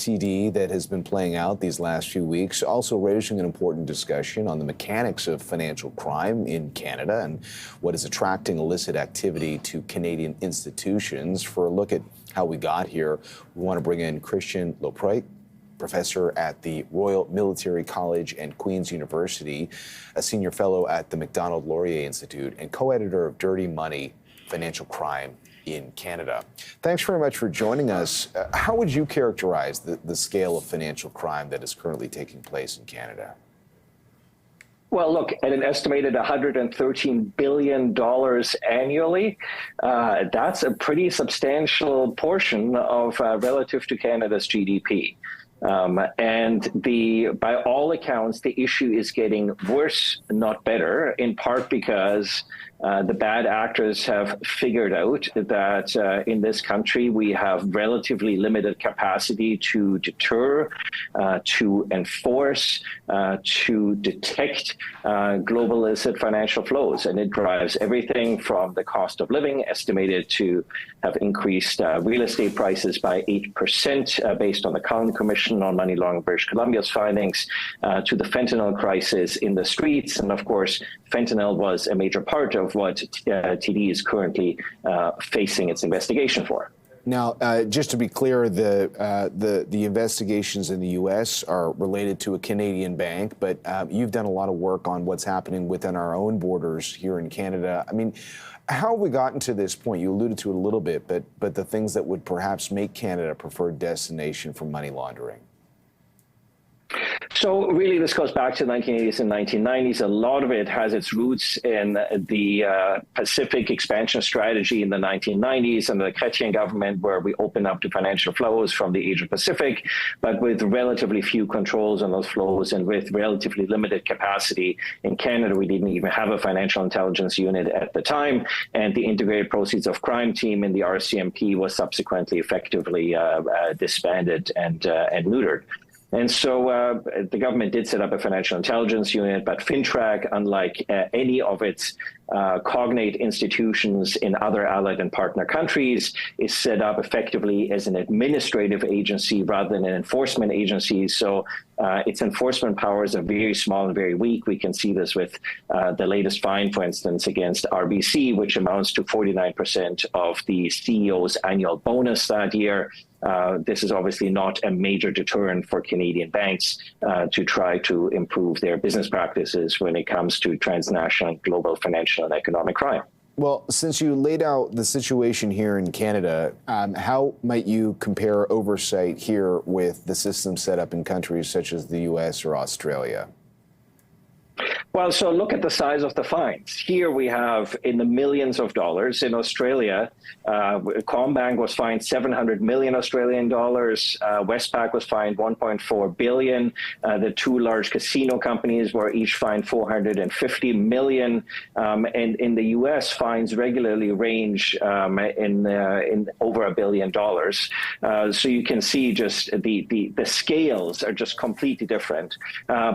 TD that has been playing out these last few weeks, also raising an important discussion on the mechanics of financial crime in Canada and what is attracting illicit activity to Canadian institutions. For a look at how we got here, we want to bring in Christian Leuprecht, professor at the Royal Military College and Queen's University, a senior fellow at the Macdonald Laurier Institute, and co-editor of Dirty Money, Financial Crime in Canada. Thanks very much for joining us. How would you characterize the scale of financial crime that is currently taking place in Canada? Well, look, at an estimated $113 billion annually, that's a pretty substantial portion of relative to Canada's GDP. By all accounts, the issue is getting worse, not better, in part because the bad actors have figured out that in this country we have relatively limited capacity to deter, to enforce, to detect global illicit financial flows. And it drives everything from the cost of living, estimated to have increased real estate prices by 8% based on the Cullen Commission on Money Laundering British Columbia's findings, to the fentanyl crisis in the streets. And of course, fentanyl was a major part of what TD is currently facing its investigation for. Now, just to be clear, the investigations in the U.S. are related to a Canadian bank, but you've done a lot of work on what's happening within our own borders here in Canada. I mean, how have we gotten to this point? You alluded to it a little bit, but the things that would perhaps make Canada a preferred destination for money laundering. So really, this goes back to the 1980s and 1990s. A lot of it has its roots in the Pacific expansion strategy in the 1990s under the Chrétien government, where we opened up to financial flows from the Asia Pacific, but with relatively few controls on those flows and with relatively limited capacity. In Canada, we didn't even have a financial intelligence unit at the time, and the Integrated Proceeds of Crime team in the RCMP was subsequently effectively disbanded and neutered. And so the government did set up a financial intelligence unit, but FINTRAC, unlike any of its cognate institutions in other allied and partner countries, is set up effectively as an administrative agency rather than an enforcement agency. So its enforcement powers are very small and very weak. We can see this with the latest fine, for instance, against RBC, which amounts to 49% of the CEO's annual bonus that year. This is obviously not a major deterrent for Canadian banks to try to improve their business practices when it comes to transnational and global financial and economic crime. Well, since you laid out the situation here in Canada, how might you compare oversight here with the system set up in countries such as the U.S. or Australia? Well, so look at the size of the fines. Here we have in the millions of dollars. In Australia, Combank was fined 700 million Australian dollars. Westpac was fined 1.4 billion. The two large casino companies were each fined 450 million. And in the U.S., fines regularly range in over $1 billion. So you can see just the scales are just completely different.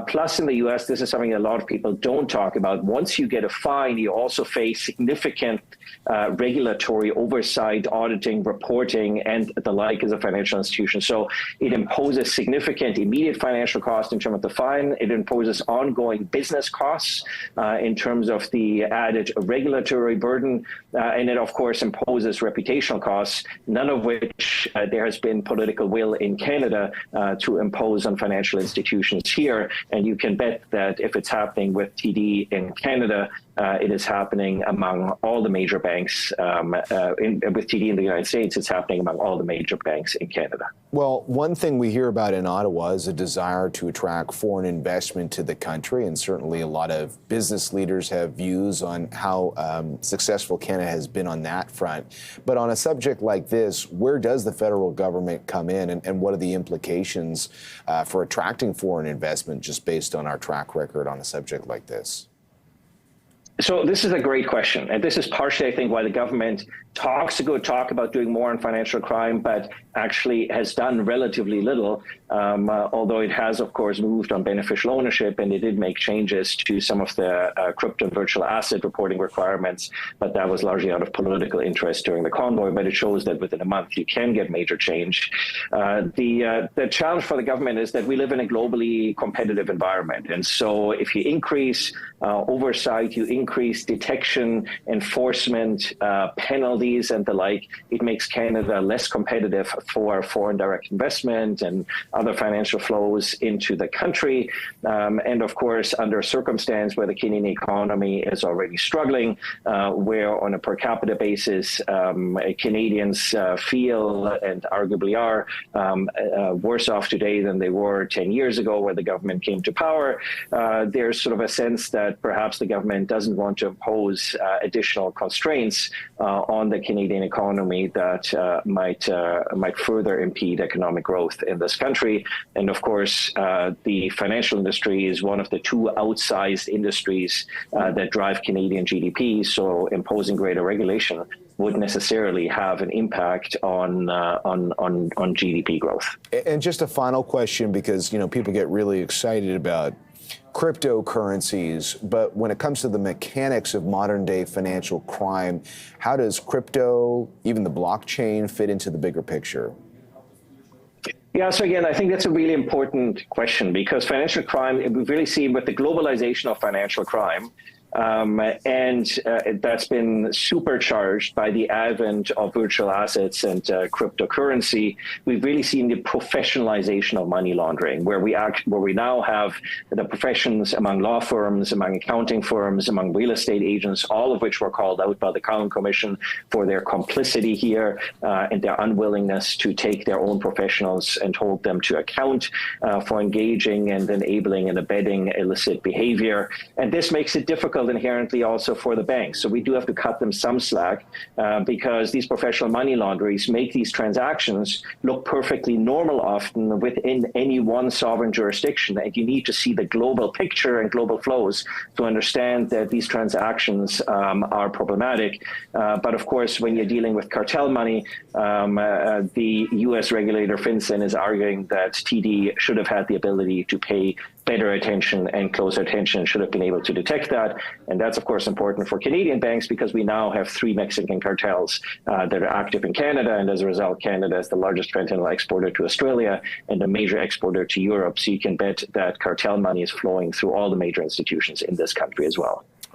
Plus, in the U.S., this is something a lot of people don't talk about. Once you get a fine, you also face significant regulatory oversight, auditing, reporting, and the like as a financial institution. So it imposes significant immediate financial cost in terms of the fine. It imposes ongoing business costs in terms of the added regulatory burden. And it, of course, imposes reputational costs, none of which there has been political will in Canada to impose on financial institutions here. And you can bet that if it's happening with TD in Canada, it is happening among all the major banks. With TD in the United States, it's happening among all the major banks in Canada. Well, one thing we hear about in Ottawa is a desire to attract foreign investment to the country, and certainly a lot of business leaders have views on how successful Canada has been on that front. But on a subject like this, where does the federal government come in, and what are the implications for attracting foreign investment just based on our track record on a subject like this? So this is a great question. And this is partially, I think, why the government talks a good talk about doing more on financial crime, but actually has done relatively little, although it has, of course, moved on beneficial ownership, and it did make changes to some of the crypto and virtual asset reporting requirements, but that was largely out of political interest during the convoy. But it shows that within a month, you can get major change. The challenge for the government is that we live in a globally competitive environment. And so if you increase oversight, you increase detection, enforcement, penalties, and the like, it makes Canada less competitive for foreign direct investment and other financial flows into the country. And of course, under a circumstance where the Canadian economy is already struggling, where on a per capita basis, Canadians feel and arguably are worse off today than they were 10 years ago where the government came to power, there's sort of a sense that perhaps the government doesn't want to impose additional constraints on the Canadian economy that might further impede economic growth in this country. And of course, the financial industry is one of the two outsized industries that drive Canadian GDP. So imposing greater regulation would necessarily have an impact on GDP growth. And just a final question, because people get really excited about cryptocurrencies, but when it comes to the mechanics of modern day financial crime, how does crypto, even the blockchain, fit into the bigger picture? Yeah, so again, I think that's a really important question, because financial crime, we've really seen with the globalization of financial crime, that's been supercharged by the advent of virtual assets and cryptocurrency. We've really seen the professionalization of money laundering, where we now have the professions among law firms, among accounting firms, among real estate agents, all of which were called out by the Common Commission for their complicity here and their unwillingness to take their own professionals and hold them to account for engaging and enabling and abetting illicit behavior. And this makes it difficult inherently also for the banks. So we do have to cut them some slack because these professional money launderers make these transactions look perfectly normal often within any one sovereign jurisdiction. And you need to see the global picture and global flows to understand that these transactions are problematic. But of course, when you're dealing with cartel money, the US regulator FinCEN is arguing that TD should have had the ability to pay better attention and closer attention, should have been able to detect that. And that's, of course, important for Canadian banks because we now have 3 Mexican cartels that are active in Canada. And as a result, Canada is the largest fentanyl exporter to Australia and a major exporter to Europe. So you can bet that cartel money is flowing through all the major institutions in this country as well.